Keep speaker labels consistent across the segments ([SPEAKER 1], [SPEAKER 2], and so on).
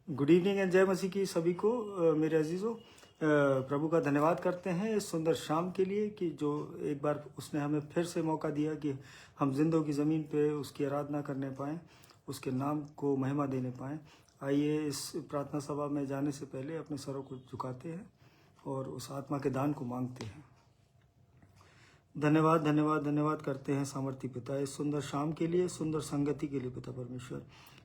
[SPEAKER 1] Good evening and जय मसीह की सभी को। मेरे अजीज़ों, प्रभु का धन्यवाद करते हैं इस सुंदर शाम के लिए कि जो एक बार उसने हमें फिर से मौका दिया कि हम जिंदों की ज़मीन पे उसकी आराधना करने पाएँ, उसके नाम को महिमा देने पाएँ। आइए इस प्रार्थना सभा में जाने से पहले अपने सरों को झुकाते हैं और उस आत्मा के दान को मांगते हैं। धन्यवाद धन्यवाद धन्यवाद करते हैं सामर्थी पिता, इस सुंदर शाम के लिए, सुंदर संगति के लिए पिता परमेश्वर,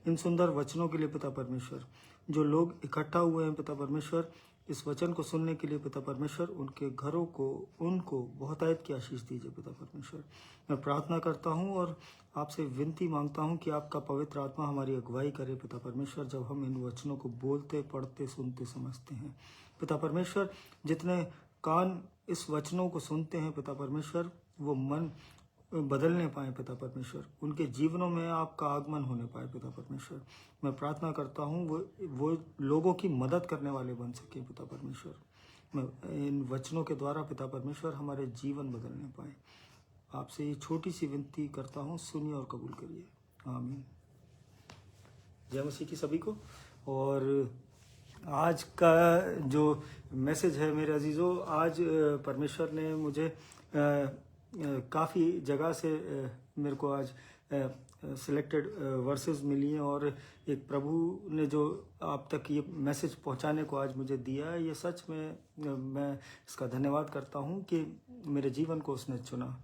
[SPEAKER 1] इन सुंदर वचनों के लिए पिता परमेश्वर। जो लोग इकट्ठा हुए हैं पिता परमेश्वर इस वचन को सुनने के लिए पिता परमेश्वर, उनके घरों को, उनको बहुतायत की आशीष दीजिए पिता परमेश्वर। मैं प्रार्थना करता हूँ और आपसे विनती मांगता हूँ कि आपका पवित्र आत्मा हमारी अगुवाई करे पिता परमेश्वर, जब हम इन वचनों को बोलते, पढ़ते, सुनते, समझते हैं पिता परमेश्वर। जितने कान इस वचनों को सुनते हैं पिता परमेश्वर, वो मन बदलने पाए पिता परमेश्वर, उनके जीवनों में आपका आगमन होने पाए पिता परमेश्वर। मैं प्रार्थना करता हूँ वो लोगों की मदद करने वाले बन सके पिता परमेश्वर। मैं इन वचनों के द्वारा पिता परमेश्वर हमारे जीवन बदलने पाए। आपसे ये छोटी सी विनती करता हूँ, सुनिए और कबूल करिए, आमीन। जय मसीह की सभी को। और आज का जो मैसेज है मेरे अजीज़ों, आज परमेश्वर ने मुझे काफ़ी जगह से मेरे को आज सिलेक्टेड वर्सेस मिली हैं और एक प्रभु ने जो आप तक ये मैसेज पहुंचाने को आज मुझे दिया है, ये सच में मैं इसका धन्यवाद करता हूं कि मेरे जीवन को उसने चुना।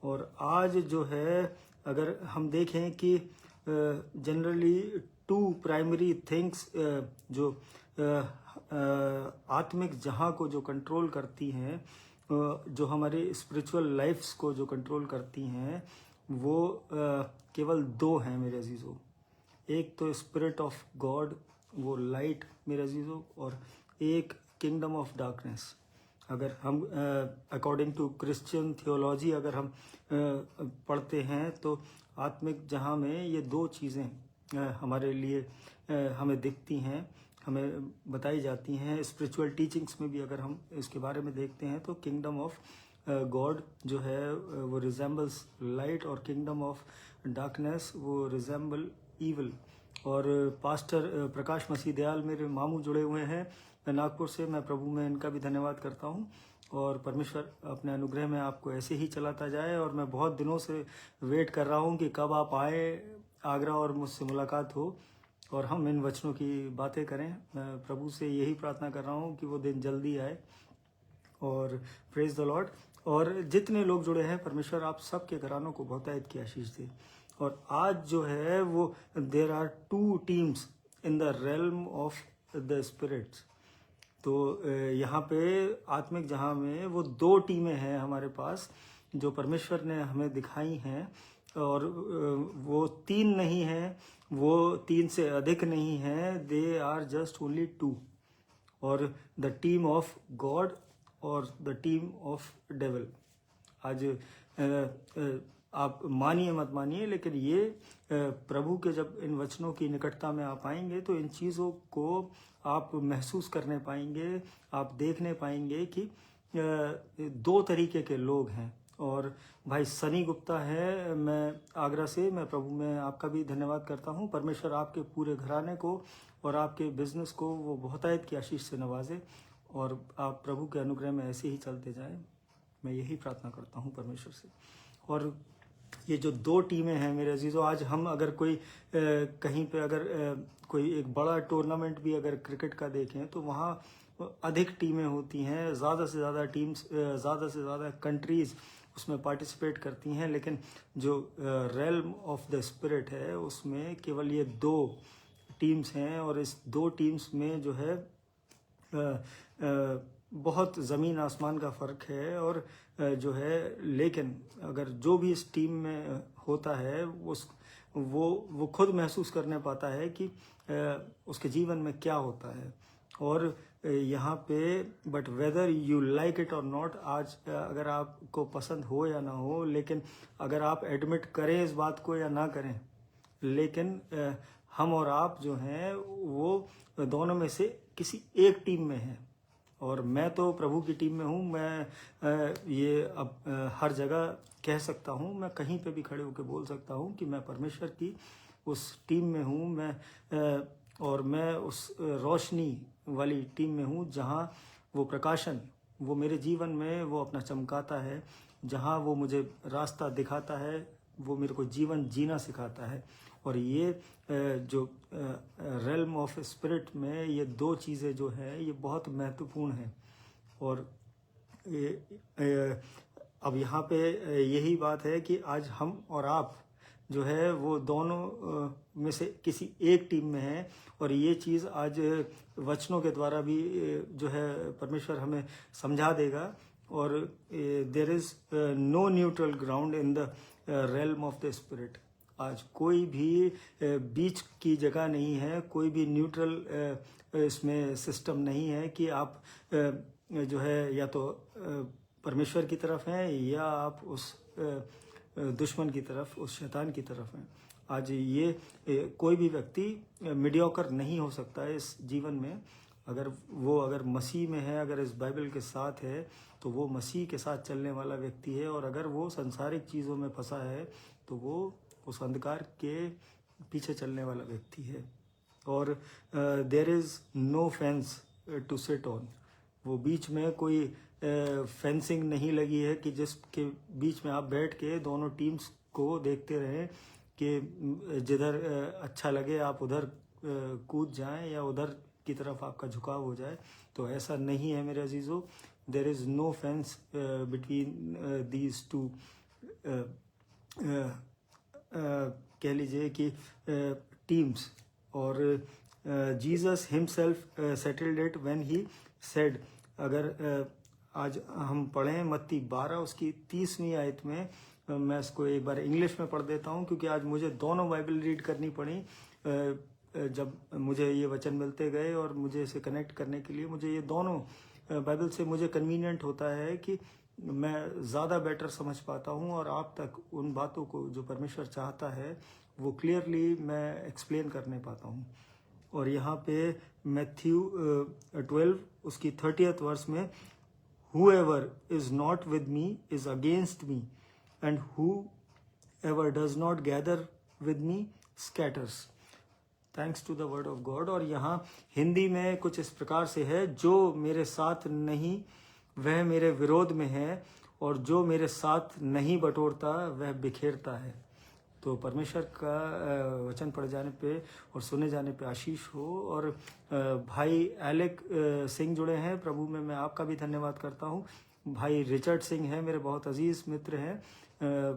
[SPEAKER 1] और आज जो है अगर हम देखें कि जनरली टू प्राइमरी थिंग्स जो आत्मिक जहाँ को जो कंट्रोल करती हैं, जो हमारे स्पिरिचुअल लाइफ्स को जो कंट्रोल करती हैं, वो केवल दो हैं मेरे अजीज़ों। एक तो स्पिरिट ऑफ गॉड, वो लाइट मेरे अजीज़ों, और एक किंगडम ऑफ डार्कनेस। अगर हम अकॉर्डिंग टू क्रिश्चियन थियोलॉजी अगर हम पढ़ते हैं तो आत्मिक जहाँ में ये दो चीज़ें हमारे लिए हमें दिखती हैं, हमें बताई जाती हैं। स्पिरिचुअल टीचिंग्स में भी अगर हम इसके बारे में देखते हैं तो किंगडम ऑफ गॉड जो है वो रिजेंबल्स लाइट, और किंगडम ऑफ डार्कनेस वो रिजेंबल ईवल। और पास्टर प्रकाश मसीह दयाल मेरे मामू जुड़े हुए हैं नागपुर से, मैं प्रभु में इनका भी धन्यवाद करता हूँ। और परमेश्वर अपने अनुग्रह में आपको ऐसे ही चलाता जाए। और मैं बहुत दिनों से वेट कर रहा हूँ कि कब आप आए आगरा और मुझसे मुलाकात हो और हम इन वचनों की बातें करें। मैं प्रभु से यही प्रार्थना कर रहा हूँ कि वो दिन जल्दी आए। और प्रेज द लॉर्ड। और जितने लोग जुड़े हैं परमेश्वर आप सबके घरानों को बहुतायत की आशीष दे। और आज जो है वो there are two teams in the realm of the spirits. तो यहाँ पे आत्मिक जहाँ में वो दो टीमें हैं हमारे पास जो परमेश्वर ने हमें दिखाई हैं। और वो तीन नहीं है, वो तीन से अधिक नहीं है, they are just only two. और द टीम ऑफ गॉड और द टीम ऑफ डेविल। आज आप मानिए मत मानिए, लेकिन ये प्रभु के जब इन वचनों की निकटता में आप आएंगे तो इन चीज़ों को आप महसूस करने पाएंगे, आप देखने पाएंगे कि दो तरीके के लोग हैं। और भाई सनी गुप्ता है, मैं आगरा से, मैं प्रभु में आपका भी धन्यवाद करता हूँ। परमेश्वर आपके पूरे घराने को और आपके बिजनेस को वो बहुतायत की आशीष से नवाजे और आप प्रभु के अनुग्रह में ऐसे ही चलते जाएं। मैं यही प्रार्थना करता हूँ परमेश्वर से। और ये जो दो टीमें हैं मेरे अजीज़ों, आज हम अगर कोई कहीं पे अगर कोई एक बड़ा टूर्नामेंट भी अगर क्रिकेट का देखें तो वहाँ अधिक टीमें होती हैं, ज़्यादा से ज़्यादा टीम्स, ज़्यादा से ज़्यादा कंट्रीज़ उसमें पार्टिसिपेट करती हैं। लेकिन जो रेल्म ऑफ द स्पिरिट है उसमें केवल ये दो टीम्स हैं। और इस दो टीम्स में जो है बहुत ज़मीन आसमान का फ़र्क है। और जो है, लेकिन अगर जो भी इस टीम में होता है वो खुद महसूस करने पाता है कि उसके जीवन में क्या होता है। और यहाँ पे but whether you like it और नॉट, आज अगर आपको पसंद हो या ना हो, लेकिन अगर आप एडमिट करें इस बात को या ना करें, लेकिन हम और आप जो हैं वो दोनों में से किसी एक टीम में हैं। और मैं तो प्रभु की टीम में हूँ। मैं ये अब हर जगह कह सकता हूँ, मैं कहीं पे भी खड़े होकर बोल सकता हूँ कि मैं परमेश्वर की उस टीम में हूँ। मैं और और मैं उस रोशनी वाली टीम में हूँ जहाँ वो प्रकाशन वो मेरे जीवन में वो अपना चमकाता है, जहाँ वो मुझे रास्ता दिखाता है, वो मेरे को जीवन जीना सिखाता है। और ये जो रेल्म ऑफ स्पिरिट में ये दो चीज़ें जो है ये बहुत महत्वपूर्ण हैं। और अब यहाँ पे यही बात है कि आज हम और आप जो है वो दोनों में से किसी एक टीम में हैं, और ये चीज़ आज वचनों के द्वारा भी जो है परमेश्वर हमें समझा देगा। और there is no neutral ground in the realm of the spirit. आज कोई भी बीच की जगह नहीं है, कोई भी न्यूट्रल इसमें सिस्टम नहीं है कि आप जो है या तो परमेश्वर की तरफ हैं या आप उस दुश्मन की तरफ, उस शैतान की तरफ हैं। आज ये कोई भी व्यक्ति मीडियोकर नहीं हो सकता है इस जीवन में। अगर मसीह में है, अगर इस बाइबल के साथ है, तो वो मसीह के साथ चलने वाला व्यक्ति है। और अगर वो संसारिक चीज़ों में फंसा है तो वो उस अंधकार के पीछे चलने वाला व्यक्ति है। और there is no fence to sit on. वो बीच में कोई फेंसिंग नहीं लगी है कि जिसके बीच में आप बैठ के दोनों टीम्स को देखते रहें कि जिधर अच्छा लगे आप उधर कूद जाएं या उधर की तरफ आपका झुकाव हो जाए। तो ऐसा नहीं है मेरे अजीज़ों। There is no fence between these two, कह लीजिए कि टीम्स। और Jesus himself settled it when he said, अगर आज हम पढ़ें मत्ती 12 उसकी 30वीं आयत में, मैं इसको एक बार इंग्लिश में पढ़ देता हूँ क्योंकि आज मुझे दोनों बाइबल रीड करनी पड़ी। जब मुझे ये वचन मिलते गए और मुझे इसे कनेक्ट करने के लिए मुझे ये दोनों बाइबल से मुझे कन्वीनियंट होता है कि मैं ज़्यादा बेटर समझ पाता हूँ और आप तक उन बातों को जो परमेश्वर चाहता है वो क्लियरली मैं एक्सप्लेन करने पाता हूँ। और यहाँ पे मैथ्यू 12 उसकी 30th वर्स में, whoever is not with me is against me, and whoever does not gather with me scatters. Thanks to the word of God. और यहाँ हिंदी में कुछ इस प्रकार से है, जो मेरे साथ नहीं वह मेरे विरोध में है, और जो मेरे साथ नहीं बटोरता वह बिखेरता है। तो परमेश्वर का वचन पढ़ जाने पे और सुने जाने पे आशीष हो। और भाई एलेक सिंह जुड़े हैं प्रभु में, मैं आपका भी धन्यवाद करता हूँ। भाई रिचर्ड सिंह हैं, मेरे बहुत अजीज मित्र हैं।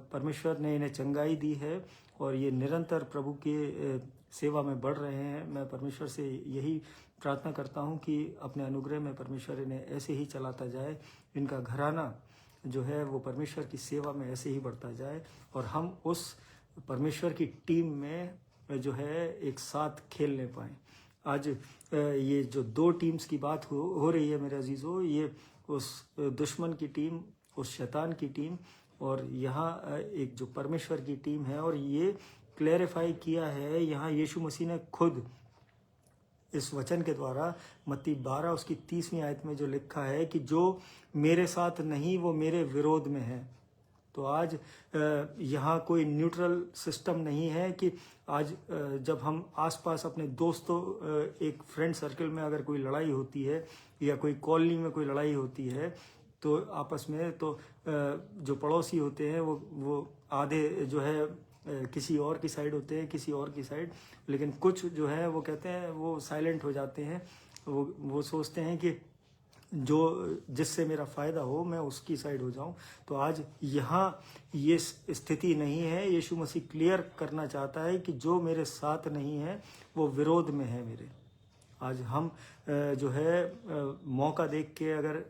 [SPEAKER 1] परमेश्वर ने इन्हें चंगाई दी है और ये निरंतर प्रभु की सेवा में बढ़ रहे हैं। मैं परमेश्वर से यही प्रार्थना करता हूँ कि अपने अनुग्रह में परमेश्वर इन्हें ऐसे ही चलाता जाए, इनका घराना जो है वो परमेश्वर की सेवा में ऐसे ही बढ़ता जाए, और हम उस परमेश्वर की टीम में जो है एक साथ खेलने पाएँ। आज ये जो दो टीम्स की बात हो रही है मेरे अजीज़ों, ये उस दुश्मन की टीम, उस शैतान की टीम, और यहाँ एक जो परमेश्वर की टीम है। और ये क्लैरिफाई किया है यहाँ यीशु मसीह ने खुद इस वचन के द्वारा, मत्ती 12 उसकी 30वीं आयत में जो लिखा है कि जो मेरे साथ नहीं वो मेरे विरोध में है। तो आज यहाँ कोई न्यूट्रल सिस्टम नहीं है कि आज जब हम आसपास अपने दोस्तों, एक फ्रेंड सर्कल में अगर कोई लड़ाई होती है या कोई कॉलोनी में कोई लड़ाई होती है तो आपस में, तो जो पड़ोसी होते हैं वो आधे जो है किसी और की साइड होते हैं, किसी और की साइड, लेकिन कुछ जो है वो कहते हैं वो साइलेंट हो जाते हैं। वो सोचते हैं कि जो जिससे मेरा फ़ायदा हो मैं उसकी साइड हो जाऊं। तो आज यहाँ ये स्थिति नहीं है। यीशु मसीह क्लियर करना चाहता है कि जो मेरे साथ नहीं है वो विरोध में है मेरे। आज हम जो है मौका देख के अगर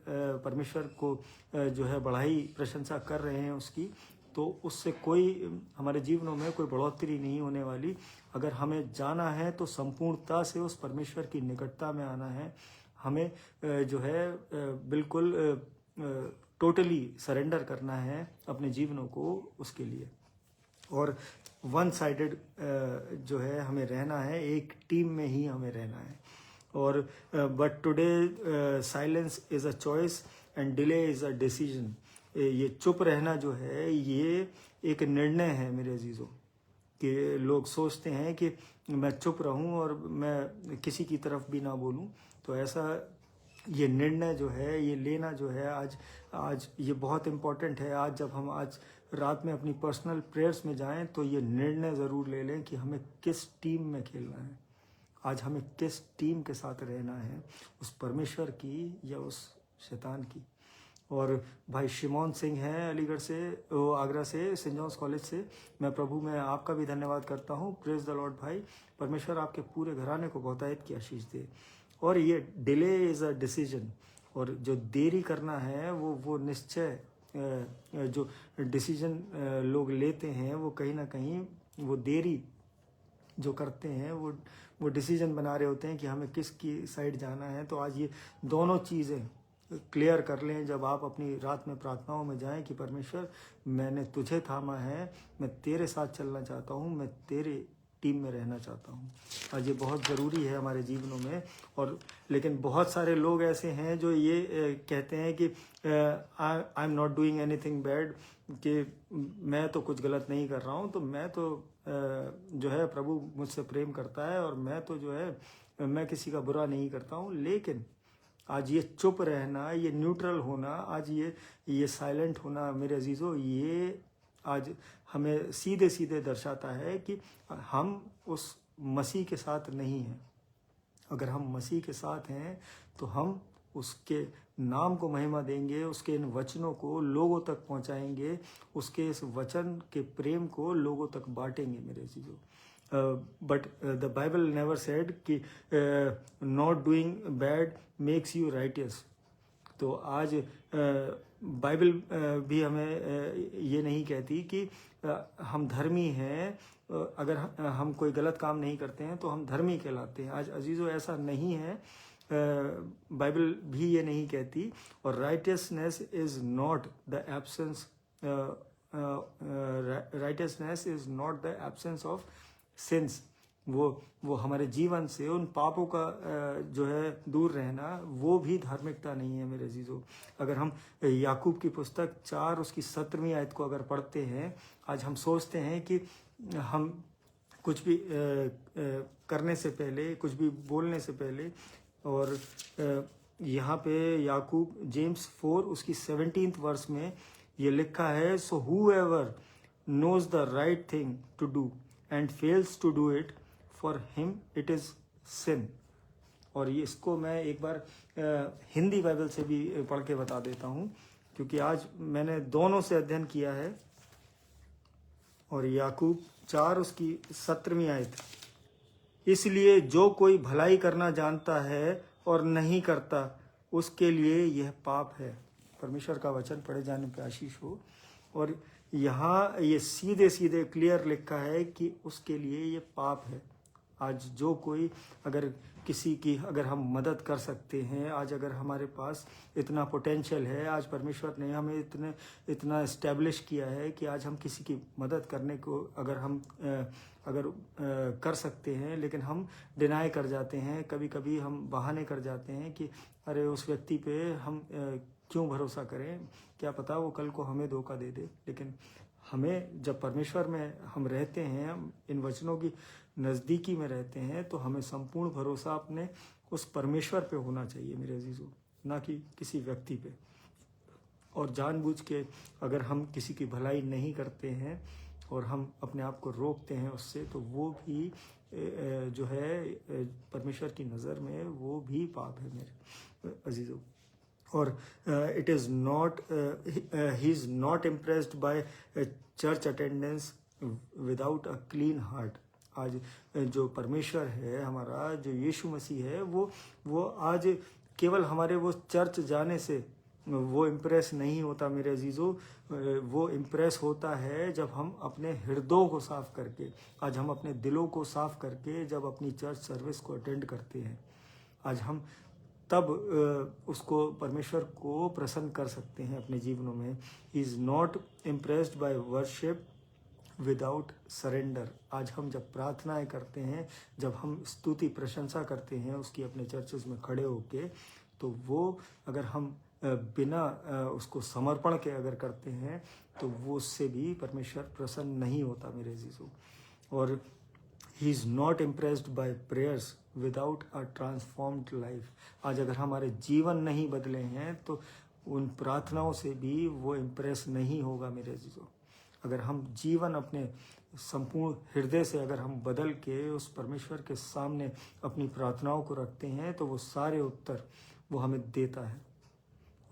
[SPEAKER 1] परमेश्वर को जो है बढ़ाई प्रशंसा कर रहे हैं उसकी, तो उससे कोई हमारे जीवनों में कोई बढ़ोतरी नहीं होने वाली। अगर हमें जाना है तो संपूर्णता से उस परमेश्वर की निकटता में आना है। हमें जो है बिल्कुल टोटली सरेंडर करना है अपने जीवनों को उसके लिए, और वन साइडेड जो है हमें रहना है, एक टीम में ही हमें रहना है। और but today silence is a choice and delay is a decision. ये चुप रहना जो है ये एक निर्णय है मेरे अजीज़ों, कि लोग सोचते हैं कि मैं चुप रहूं और मैं किसी की तरफ भी ना बोलूं। तो ऐसा ये निर्णय जो है ये लेना जो है आज ये बहुत इम्पोर्टेंट है। आज जब हम आज रात में अपनी पर्सनल प्रेयर्स में जाएं तो ये निर्णय ज़रूर ले लें कि हमें किस टीम में खेलना है, आज हमें किस टीम के साथ रहना है, उस परमेश्वर की या उस शैतान की। और भाई शिमोन सिंह हैं अलीगढ़ से, वो आगरा से, सेंट जॉन्स कॉलेज से। मैं प्रभु में आपका भी धन्यवाद करता हूँ। प्रेज द लॉर्ड भाई, परमेश्वर आपके पूरे घराने को बहुतायत की आशीष दे। और ये डिले इज़ अ डिसीजन, और जो देरी करना है वो निश्चय, जो डिसीजन लोग लेते हैं वो कहीं ना कहीं वो देरी जो करते हैं वो डिसीजन बना रहे होते हैं कि हमें किसकी साइड जाना है। तो आज ये दोनों चीज़ें क्लियर कर लें जब आप अपनी रात में प्रार्थनाओं में जाएं कि परमेश्वर मैंने तुझे थामा है, मैं तेरे साथ चलना चाहता हूँ, मैं तेरे टीम में रहना चाहता हूँ। आज ये बहुत ज़रूरी है हमारे जीवनों में। और लेकिन बहुत सारे लोग ऐसे हैं जो ये कहते हैं कि I am not doing anything bad, कि मैं तो कुछ गलत नहीं कर रहा हूँ, तो मैं तो जो है प्रभु मुझसे प्रेम करता है और मैं तो जो है मैं किसी का बुरा नहीं करता हूँ। लेकिन आज ये चुप रहना, ये न्यूट्रल होना, आज ये साइलेंट होना मेरे अजीज़ों, ये आज हमें सीधे सीधे दर्शाता है कि हम उस मसीह के साथ नहीं हैं। अगर हम मसीह के साथ हैं तो हम उसके नाम को महिमा देंगे, उसके इन वचनों को लोगों तक पहुंचाएंगे, उसके इस वचन के प्रेम को लोगों तक बांटेंगे मेरे चीज़ों। But the Bible never said कि not doing bad makes you righteous. तो आज बाइबल भी हमें ये नहीं कहती कि हम धर्मी हैं, अगर हम कोई गलत काम नहीं करते हैं तो हम धर्मी कहलाते हैं। आज अजीज़ों ऐसा नहीं है, बाइबल भी ये नहीं कहती। और righteousness is not the absence, righteousness is not the absence of since. वो हमारे जीवन से उन पापों का जो है दूर रहना, वो भी धार्मिकता नहीं है मेरे अजीजों। अगर हम याकूब की पुस्तक 4 उसकी 17वीं आयत को अगर पढ़ते हैं, आज हम सोचते हैं कि हम कुछ भी करने से पहले, कुछ भी बोलने से पहले, और यहाँ पे याकूब जेम्स 4 उसकी 17th वर्स में ये लिखा है, so whoever knows the right thing to do and fails to do it, for him it is sin. और ये इसको मैं एक बार हिंदी बाइबल से भी पढ़ के बता देता हूँ, क्योंकि आज मैंने दोनों से अध्ययन किया है। और याकूब 4 उसकी 17वीं आयत, इसलिए जो कोई भलाई करना जानता है और नहीं करता, उसके लिए यह पाप है। परमेश्वर का वचन पढ़े जाने पे आशीष हो। और यहाँ ये सीधे सीधे क्लियर लिखा है कि उसके लिए ये पाप है। आज जो कोई अगर किसी की अगर हम मदद कर सकते हैं, आज अगर हमारे पास इतना पोटेंशियल है, आज परमेश्वर ने हमें इतना इस्टेब्लिश किया है कि आज हम किसी की मदद करने को अगर हम कर सकते हैं, लेकिन हम डिनाई कर जाते हैं, कभी कभी हम बहाने कर जाते हैं कि अरे उस व्यक्ति पे हम क्यों भरोसा करें, क्या पता वो कल को हमें धोखा दे दे। लेकिन हमें जब परमेश्वर में हम रहते हैं, हम इन वचनों की नज़दीकी में रहते हैं, तो हमें संपूर्ण भरोसा अपने उस परमेश्वर पे होना चाहिए मेरे अजीज़ों, ना कि किसी व्यक्ति पे। और जानबूझ के अगर हम किसी की भलाई नहीं करते हैं और हम अपने आप को रोकते हैं उससे, तो वो भी जो है परमेश्वर की नज़र में वो भी पाप है मेरे अजीज़ों। और it is not, he is not impressed by church attendance without a clean heart. आज जो परमेश्वर है हमारा, जो यीशु मसीह है, वो आज केवल हमारे वो चर्च जाने से वो इम्प्रेस नहीं होता मेरे अजीज़ों। वो इम्प्रेस होता है जब हम अपने हृदयों को साफ करके, आज हम अपने दिलों को साफ करके जब अपनी चर्च सर्विस को अटेंड करते हैं, आज हम तब उसको परमेश्वर को प्रसन्न कर सकते हैं अपने जीवनों में। He is not impressed by worship without surrender. आज हम जब प्रार्थनाएं करते हैं, जब हम स्तुति प्रशंसा करते हैं उसकी अपने चर्चेस में खड़े होके, तो वो अगर हम बिना उसको समर्पण के अगर करते हैं, तो वो उससे भी परमेश्वर प्रसन्न नहीं होता मेरे अजीज़ों। और he is not impressed by prayers without a transformed life. आज अगर हमारे जीवन नहीं बदले हैं तो उन प्रार्थनाओं से भी वो इम्प्रेस नहीं होगा मेरे अजीजों। अगर हम जीवन अपने संपूर्ण हृदय से अगर हम बदल के उस परमेश्वर के सामने अपनी प्रार्थनाओं को रखते हैं तो वो सारे उत्तर वो हमें देता है।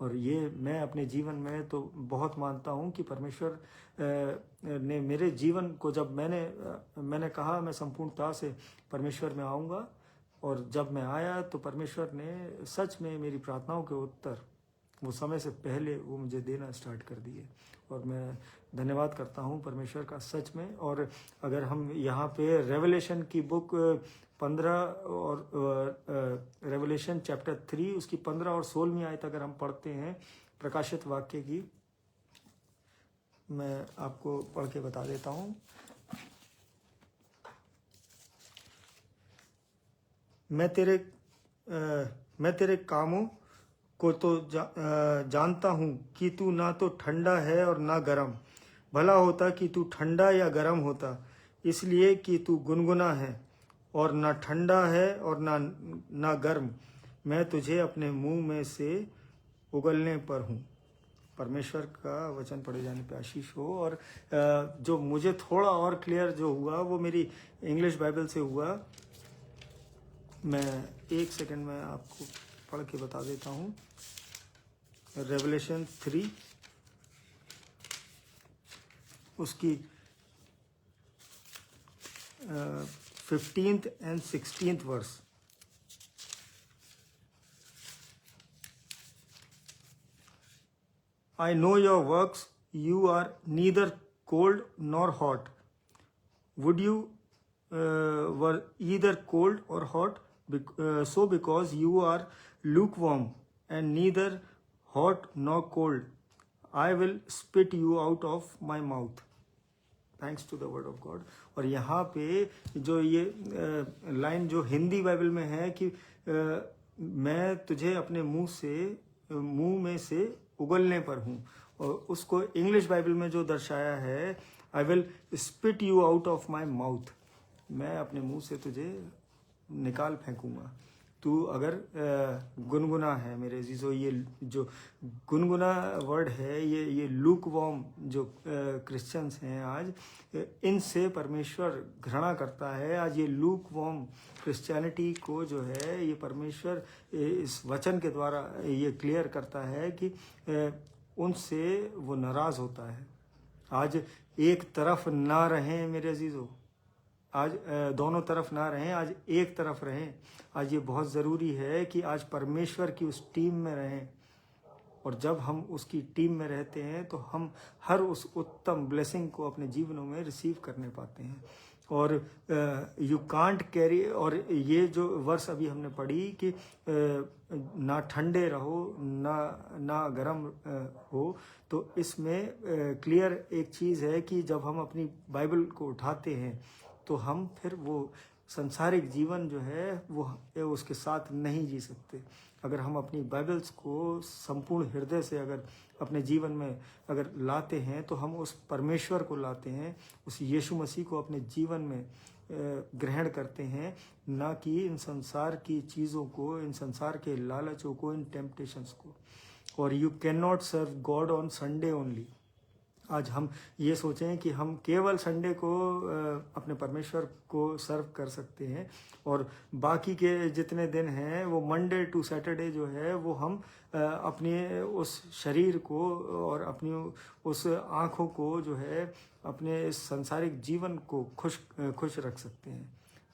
[SPEAKER 1] और ये मैं अपने जीवन में तो बहुत मानता हूँ कि परमेश्वर ने मेरे जीवन को, जब मैंने कहा मैं संपूर्णता से परमेश्वर में आऊँगा, और जब मैं आया तो परमेश्वर ने सच में मेरी प्रार्थनाओं के उत्तर वो समय से पहले वो मुझे देना स्टार्ट कर दिए। और मैं धन्यवाद करता हूँ परमेश्वर का सच में। और अगर हम यहाँ पे रेवलेशन की बुक 15 और रेवलेशन चैप्टर 3 उसकी 15 और 16वीं आयत अगर हम पढ़ते हैं प्रकाशित वाक्य की, मैं आपको पढ़ के बता देता हूँ। मैं तेरे कामों को तो जानता हूँ कि तू ना तो ठंडा है और ना गर्म। भला होता कि तू ठंडा या गर्म होता, इसलिए कि तू गुनगुना है और ना ठंडा है और ना गर्म। मैं तुझे अपने मुंह में से उगलने पर हूँ। परमेश्वर का वचन पढ़े जाने पे आशीष हो। और जो मुझे थोड़ा और क्लियर जो हुआ वो मेरी इंग्लिश बाइबल से हुआ। मैं एक सेकंड में आपको पढ़ के बता देता हूँ। रेवलेशन 3 उसकी 15th and 16th verse. I know your works, you are neither cold nor hot. Would you were either cold or hot? So because you are lukewarm and neither hot nor cold, I will spit you out of my mouth. Thanks to the word of God. और यहाँ पे जो ये line जो Hindi Bible में है कि मैं तुझे अपने मुंह में से उगलने पर हूँ, और उसको इंग्लिश बाइबल में जो दर्शाया है, I will spit you out of my mouth. मैं अपने मुंह से तुझे निकाल फेंकूंगा। तू अगर गुनगुना है मेरे अजीजों, ये जो गुनगुना वर्ड है, ये लूक वॉर्म जो क्रिश्चियंस हैं आज, इनसे परमेश्वर घृणा करता है। आज ये लूक वॉर्म क्रिश्चियनिटी को जो है ये परमेश्वर इस वचन के द्वारा ये क्लियर करता है कि उनसे वो नाराज होता है। आज एक तरफ ना रहें मेरे अजीजों, आज दोनों तरफ ना रहें, आज एक तरफ रहें। आज ये बहुत ज़रूरी है कि आज परमेश्वर की उस टीम में रहें। और जब हम उसकी टीम में रहते हैं तो हम हर उस उत्तम ब्लेसिंग को अपने जीवनों में रिसीव करने पाते हैं। और यू कांट कैरी, और ये जो वर्स अभी हमने पढ़ी कि ना ठंडे रहो ना गर्म हो, तो इसमें क्लियर एक चीज़ है कि जब हम अपनी बाइबल को उठाते हैं तो हम फिर वो संसारिक जीवन जो है वो उसके साथ नहीं जी सकते। अगर हम अपनी बाइबल्स को संपूर्ण हृदय से अगर अपने जीवन में अगर लाते हैं तो हम उस परमेश्वर को लाते हैं, उस यीशु मसीह को अपने जीवन में ग्रहण करते हैं, ना कि इन संसार की चीज़ों को, इन संसार के लालचों को, इन टेम्पटेशंस को। और you can not serve God on Sunday only. आज हम ये सोचें कि हम केवल संडे को अपने परमेश्वर को सर्व कर सकते हैं, और बाकी के जितने दिन हैं वो मंडे टू सैटरडे जो है वो हम अपने उस शरीर को और अपनी उस आँखों को जो है अपने संसारिक जीवन को खुश रख सकते हैं।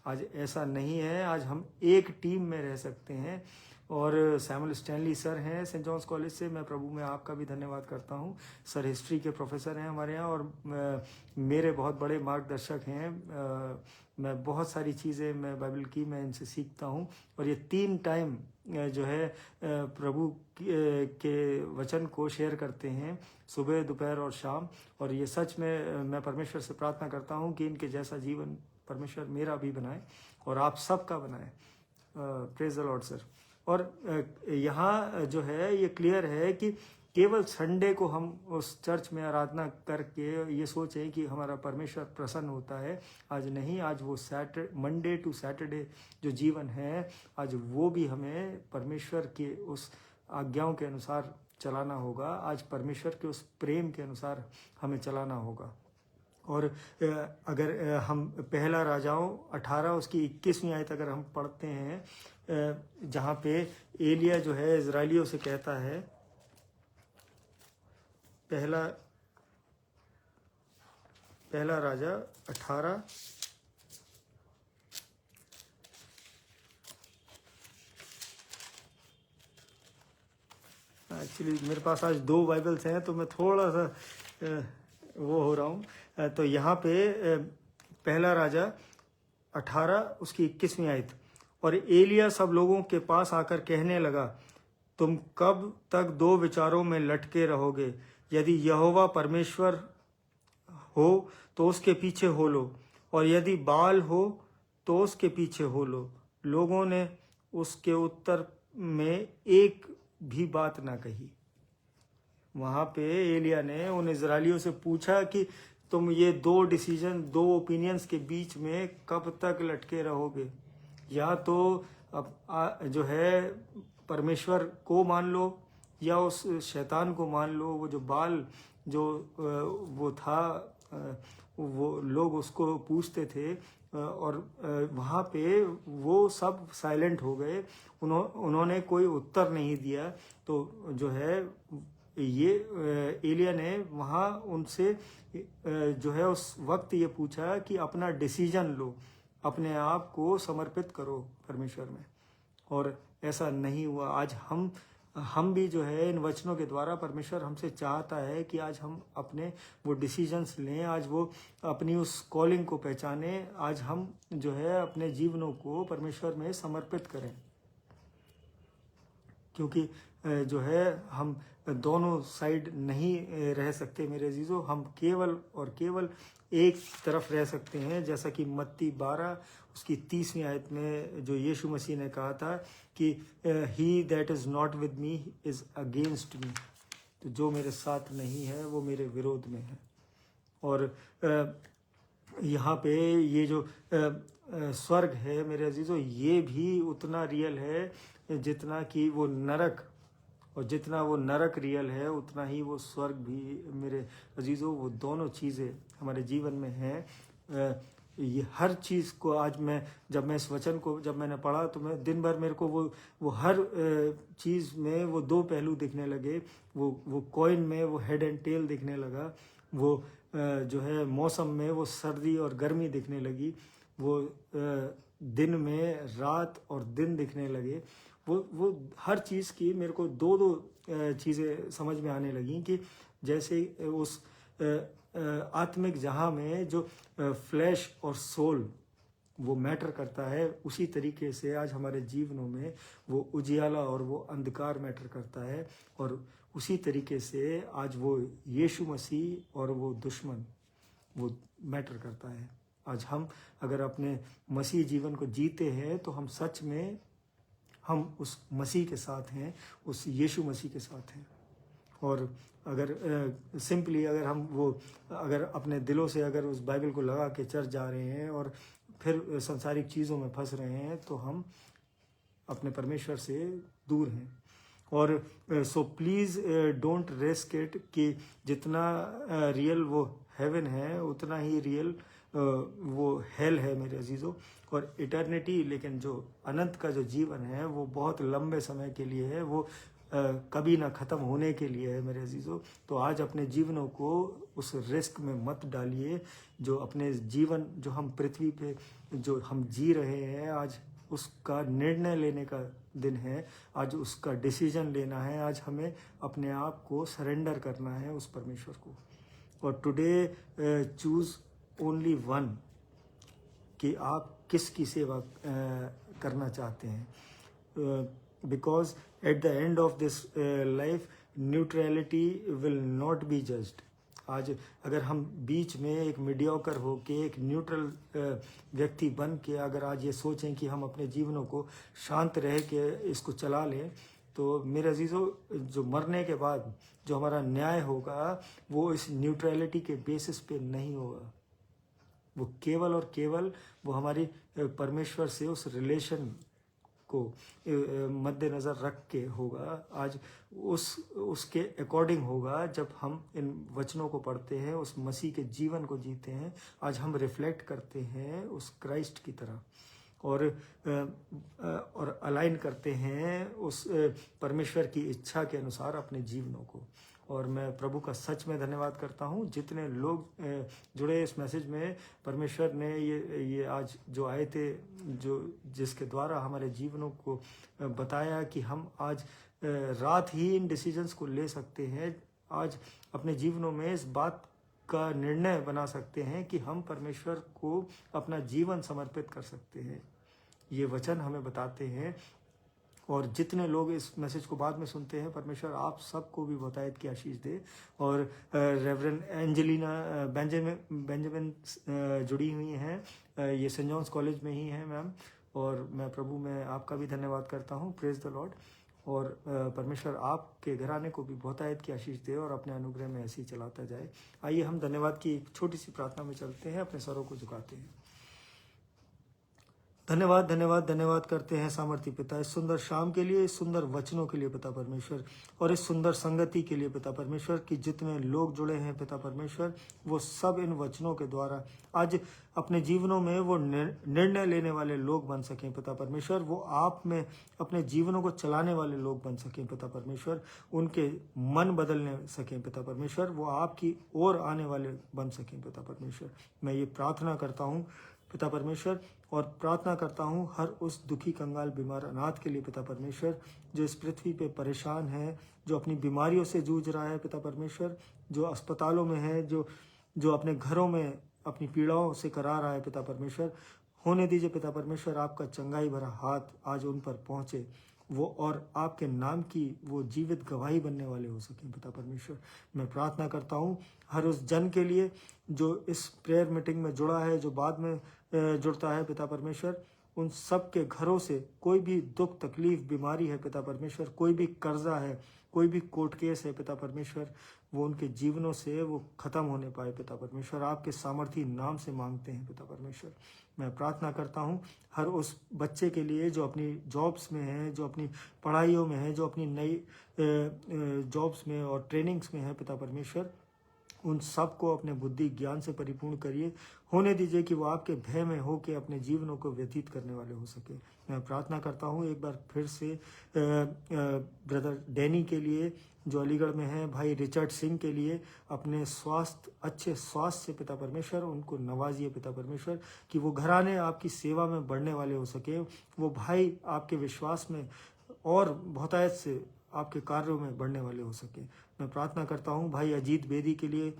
[SPEAKER 1] आज ऐसा नहीं है। आज हम एक टीम में रह सकते हैं। और सैमुअल स्टैनली सर हैं सेंट जॉन्स कॉलेज से, मैं प्रभु में आपका भी धन्यवाद करता हूं। सर हिस्ट्री के प्रोफेसर हैं हमारे यहाँ और मेरे बहुत बड़े मार्गदर्शक हैं। मैं बहुत सारी चीज़ें मैं बाइबल की मैं इनसे सीखता हूं। और ये 3 टाइम जो है प्रभु के वचन को शेयर करते हैं, सुबह, दोपहर और शाम। और ये सच में मैं परमेश्वर से प्रार्थना करता हूँ कि इनके जैसा जीवन परमेश्वर मेरा भी बनाए और आप सबका बनाए। Praise the Lord sir. और यहाँ जो है ये क्लियर है कि केवल संडे को हम उस चर्च में आराधना करके ये सोचें कि हमारा परमेश्वर प्रसन्न होता है। आज नहीं, आज वो मंडे टू सैटरडे जो जीवन है, आज वो भी हमें परमेश्वर के उस आज्ञाओं के अनुसार चलाना होगा। आज परमेश्वर के उस प्रेम के अनुसार हमें चलाना होगा। और अगर हम पहला राजाओं 18 उसकी 21वीं आयत अगर हम पढ़ते हैं, जहाँ पे एलिया जो है इजराइलियों से कहता है, पहला राजा 18 एक्चुअली मेरे पास आज 2 बाइबल्स हैं तो मैं थोड़ा सा वो हो रहा हूँ। तो यहाँ पे पहला राजा 18 उसकी 21वीं आयत, और एलिया सब लोगों के पास आकर कहने लगा, तुम कब तक 2 विचारों में लटके रहोगे? यदि यहोवा परमेश्वर हो तो उसके पीछे हो लो, और यदि बाल हो तो उसके पीछे हो लो। लोगों ने उसके उत्तर में एक भी बात ना कही। वहां पे एलिया ने उन इजरायलियों से पूछा कि तुम ये 2 डिसीजन, 2 ओपिनियंस के बीच में कब तक लटके रहोगे? या तो अब जो है परमेश्वर को मान लो या उस शैतान को मान लो। वो जो बाल जो वो था, वो लोग उसको पूछते थे, और वहाँ पे वो सब साइलेंट हो गए। उन्होंने कोई उत्तर नहीं दिया। तो जो है ये एलिया ने वहाँ उनसे जो है उस वक्त ये पूछा कि अपना डिसीजन लो, अपने आप को समर्पित करो परमेश्वर में। और ऐसा नहीं हुआ। आज हम भी जो है इन वचनों के द्वारा परमेश्वर हमसे चाहता है कि आज हम अपने वो डिसीजंस लें, आज वो अपनी उस कॉलिंग को पहचाने, आज हम जो है अपने जीवनों को परमेश्वर में समर्पित करें। क्योंकि जो है हम दोनों साइड नहीं रह सकते मेरे अजीजों। हम केवल और केवल एक तरफ रह सकते हैं, जैसा कि मत्ती 12 उसकी 30वीं आयत में जो यीशु मसीह ने कहा था कि he that is not with me is against me. तो जो मेरे साथ नहीं है वो मेरे विरोध में है। और यहाँ पे ये जो स्वर्ग है मेरे अजीजों, ये भी उतना रियल है जितना कि वो नरक, और जितना वो नरक रियल है उतना ही वो स्वर्ग भी मेरे अजीजों। वो दोनों चीज़ें हमारे जीवन में हैं। ये हर चीज़ को आज जब मैं इस वचन को जब मैंने पढ़ा तो मैं दिन भर मेरे को वो हर चीज़ में वो 2 पहलू दिखने लगे। वो कॉइन में वो हेड एंड टेल दिखने लगा। वो जो है मौसम में वो सर्दी और गर्मी दिखने लगी। वो दिन में रात और दिन दिखने लगे। वो हर चीज़ की मेरे को 2 चीज़ें समझ में आने लगी कि जैसे उस आत्मिक जहाँ में जो फ्लैश और सोल वो मैटर करता है, उसी तरीके से आज हमारे जीवनों में वो उजियाला और वो अंधकार मैटर करता है। और उसी तरीके से आज वो यीशु मसीह और वो दुश्मन वो मैटर करता है। आज हम अगर अपने मसीह जीवन को जीते हैं तो हम सच में हम उस मसीह के साथ हैं, उस यीशु मसीह के साथ हैं। और अगर सिंपली अगर अपने दिलों से अगर उस बाइबल को लगा के चर्च जा रहे हैं और फिर संसारिक चीज़ों में फंस रहे हैं तो हम अपने परमेश्वर से दूर हैं। और so please don't risk it कि जितना रियल वो हेवन है उतना ही रियल वो हेल है मेरे अजीज़ों। और इटर्निटी, लेकिन जो अनंत का जो जीवन है वो बहुत लंबे समय के लिए है, वो कभी ना ख़त्म होने के लिए है मेरे अजीज़ों। तो आज अपने जीवनों को उस रिस्क में मत डालिए। जो अपने जीवन जो हम पृथ्वी पे जो हम जी रहे हैं, आज उसका निर्णय लेने का दिन है। आज उसका डिसीजन लेना है। आज हमें अपने आप को सरेंडर करना है उस परमेश्वर को। और टुडे चूज़ ओनली वन कि आप किसकी सेवा करना चाहते हैं। Because at the end of this life neutrality will not be judged. आज अगर हम बीच में एक मीडियोकर हो के एक न्यूट्रल व्यक्ति बन के अगर आज ये सोचें कि हम अपने जीवनों को शांत रह के इसको चला लें, तो मेरे अजीज़ों, जो मरने के बाद जो हमारा न्याय होगा वो इस न्यूट्रलिटी के बेसिस पे नहीं होगा, वो केवल और केवल वो हमारी परमेश्वर से उस रिलेशन को मद्देनज़र रख के होगा। आज उसके अकॉर्डिंग होगा। जब हम इन वचनों को पढ़ते हैं, उस मसीह के जीवन को जीते हैं, आज हम रिफ्लेक्ट करते हैं उस क्राइस्ट की तरह, और अलाइन करते हैं उस परमेश्वर की इच्छा के अनुसार अपने जीवनों को। और मैं प्रभु का सच में धन्यवाद करता हूँ, जितने लोग जुड़े इस मैसेज में, परमेश्वर ने ये आज जो आए थे, जो जिसके द्वारा हमारे जीवनों को बताया कि हम आज रात ही इन डिसीजंस को ले सकते हैं। आज अपने जीवनों में इस बात का निर्णय बना सकते हैं कि हम परमेश्वर को अपना जीवन समर्पित कर सकते हैं। ये वचन हमें बताते हैं। और जितने लोग इस मैसेज को बाद में सुनते हैं, परमेश्वर आप सबको भी बहुतायत की आशीष दे। और रेवरेंड एंजेलिना बेंजामिन जुड़ी हुई हैं, ये सेंट जॉन्स कॉलेज में ही हैं मैम, और मैं प्रभु में आपका भी धन्यवाद करता हूँ। Praise the Lord. और परमेश्वर आपके घराने को भी बहुतायत की आशीष दे और अपने अनुग्रह में ऐसे ही चलाता जाए। आइए हम धन्यवाद की एक छोटी सी प्रार्थना में चलते हैं, अपने सरों को झुकाते हैं। धन्यवाद धन्यवाद धन्यवाद करते हैं सामर्थी पिता, इस सुंदर शाम के लिए, इस सुंदर वचनों के लिए पिता परमेश्वर, और इस सुंदर संगति के लिए पिता परमेश्वर, कि जितने लोग जुड़े हैं पिता परमेश्वर, वो सब इन वचनों के द्वारा आज अपने जीवनों में वो निर्णय लेने वाले लोग बन सकें पिता परमेश्वर। वो आप में अपने जीवनों को चलाने वाले लोग बन सकें पिता परमेश्वर। उनके मन बदलने सकें पिता परमेश्वर। वो आपकी ओर आने वाले बन सकें पिता परमेश्वर। मैं ये प्रार्थना करता हूँ पिता परमेश्वर, और प्रार्थना करता हूँ हर उस दुखी, कंगाल, बीमार, अनाथ के लिए पिता परमेश्वर, जो इस पृथ्वी पे परेशान है, जो अपनी बीमारियों से जूझ रहा है पिता परमेश्वर, जो अस्पतालों में है, जो अपने घरों में अपनी पीड़ाओं से करा रहा है पिता परमेश्वर। होने दीजिए पिता परमेश्वर, आपका चंगाई भरा हाथ आज उन पर पहुँचे, वो और आपके नाम की वो जीवित गवाही बनने वाले हो सकें पिता परमेश्वर। मैं प्रार्थना करता हूँ हर उस जन के लिए जो इस प्रेयर मीटिंग में जुड़ा है, जो बाद में जुड़ता है पिता परमेश्वर। उन सब के घरों से कोई भी दुख, तकलीफ, बीमारी है पिता परमेश्वर, कोई भी कर्जा है, कोई भी कोर्ट केस है पिता परमेश्वर, वो उनके जीवनों से वो खत्म होने पाए पिता परमेश्वर। आपके सामर्थी नाम से मांगते हैं पिता परमेश्वर। मैं प्रार्थना करता हूँ हर उस बच्चे के लिए जो अपनी जॉब्स में है, जो अपनी पढ़ाइयों में है, जो अपनी नई जॉब्स में और ट्रेनिंग्स में है पिता परमेश्वर। उन सब को अपने बुद्धि ज्ञान से परिपूर्ण करिए। होने दीजिए कि वो आपके भय में हो के अपने जीवनों को व्यतीत करने वाले हो सके। मैं प्रार्थना करता हूँ एक बार फिर से ब्रदर डैनी के लिए जो अलीगढ़ में है, भाई रिचर्ड सिंह के लिए, अपने अच्छे स्वास्थ्य से पिता परमेश्वर उनको नवाजिए पिता परमेश्वर, कि वो घराने आपकी सेवा में बढ़ने वाले हो सके। वो भाई आपके विश्वास में और बहुतायत से आपके कार्यों में बढ़ने वाले हो सके। मैं प्रार्थना करता हूँ भाई अजीत बेदी के लिए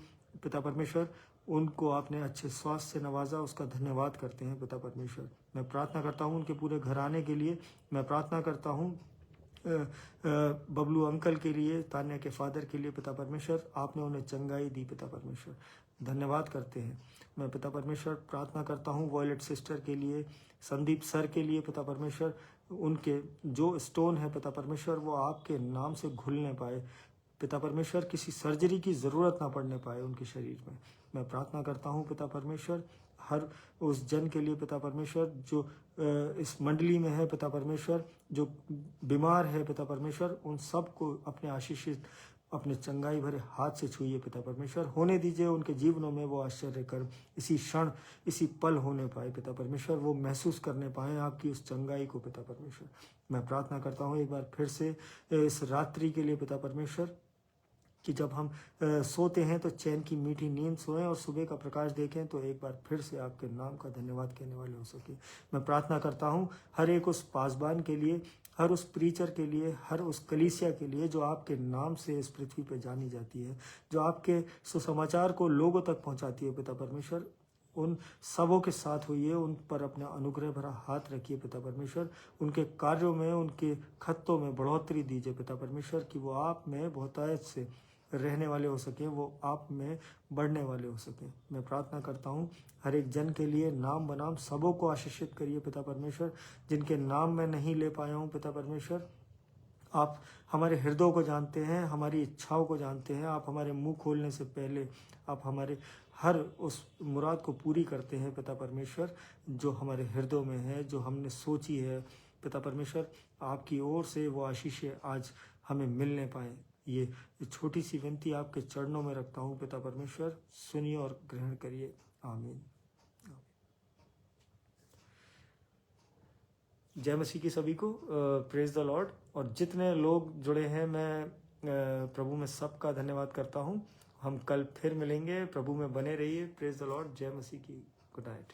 [SPEAKER 1] पिता परमेश्वर, उनको आपने अच्छे स्वास्थ्य से नवाजा, उसका धन्यवाद करते हैं पिता परमेश्वर। मैं प्रार्थना करता हूँ उनके पूरे घराने के लिए। मैं प्रार्थना करता हूँ बबलू अंकल के लिए, तान्या के फादर के लिए पिता परमेश्वर, आपने उन्हें चंगाई दी पिता परमेश्वर, धन्यवाद करते हैं। मैं पिता परमेश्वर प्रार्थना करता हूँ वॉयलेट सिस्टर के लिए, संदीप सर के लिए पिता परमेश्वर, उनके जो स्टोन है पिता परमेश्वर वो आपके नाम से घुलने पाए पिता परमेश्वर, किसी सर्जरी की ज़रूरत ना पड़ने पाए उनके शरीर में। मैं प्रार्थना करता हूँ पिता परमेश्वर हर उस जन के लिए पिता परमेश्वर जो इस मंडली में है पिता परमेश्वर, जो बीमार है पिता परमेश्वर, उन सब को अपने आशीषित, अपने चंगाई भरे हाथ से छुइए पिता परमेश्वर। होने दीजिए उनके जीवनों में वो आश्चर्य कर इसी क्षण, इसी पल होने पाए पिता परमेश्वर, वो महसूस करने पाए आपकी उस चंगाई को पिता परमेश्वर। मैं प्रार्थना करता हूँ एक बार फिर से इस रात्रि के लिए पिता परमेश्वर, कि जब हम सोते हैं तो चैन की मीठी नींद सोएं और सुबह का प्रकाश देखें तो एक बार फिर से आपके नाम का धन्यवाद कहने वाले हो सके। मैं प्रार्थना करता हूँ हर एक उस पासबान के लिए, हर उस प्रीचर के लिए, हर उस कलीसिया के लिए जो आपके नाम से इस पृथ्वी पर जानी जाती है, जो आपके सुसमाचार को लोगों तक पहुँचाती है पिता परमेश्वर। उन सबों के साथ होइए, उन पर अपना अनुग्रह भरा हाथ रखिए पिता परमेश्वर। उनके कार्यों में, उनके खत्तों में बढ़ोतरी दीजिए पिता परमेश्वर, कि वो आप में बहुतायत से रहने वाले हो सकें, वो आप में बढ़ने वाले हो सकें। मैं प्रार्थना करता हूँ हर एक जन के लिए, नाम बनाम सबों को आशीषित करिए पिता परमेश्वर। जिनके नाम मैं नहीं ले पाया हूँ पिता परमेश्वर, आप हमारे हृदय को जानते हैं, हमारी इच्छाओं को जानते हैं। आप हमारे मुंह खोलने से पहले आप हमारे हर उस मुराद को पूरी करते हैं पिता परमेश्वर, जो हमारे हृदय में है, जो हमने सोची है। पिता परमेश्वर, आपकी ओर से वो आशीषें आज हमें मिलने पाए, ये छोटी सी विनती आपके चरणों में रखता हूँ पिता परमेश्वर, सुनिए और ग्रहण करिए। आमीन। जय मसीह की सभी को, प्रेज द लॉर्ड। और जितने लोग जुड़े हैं, मैं प्रभु में सबका धन्यवाद करता हूँ। हम कल फिर मिलेंगे, प्रभु में बने रहिए। Praise the Lord. जय मसीह की। Good night.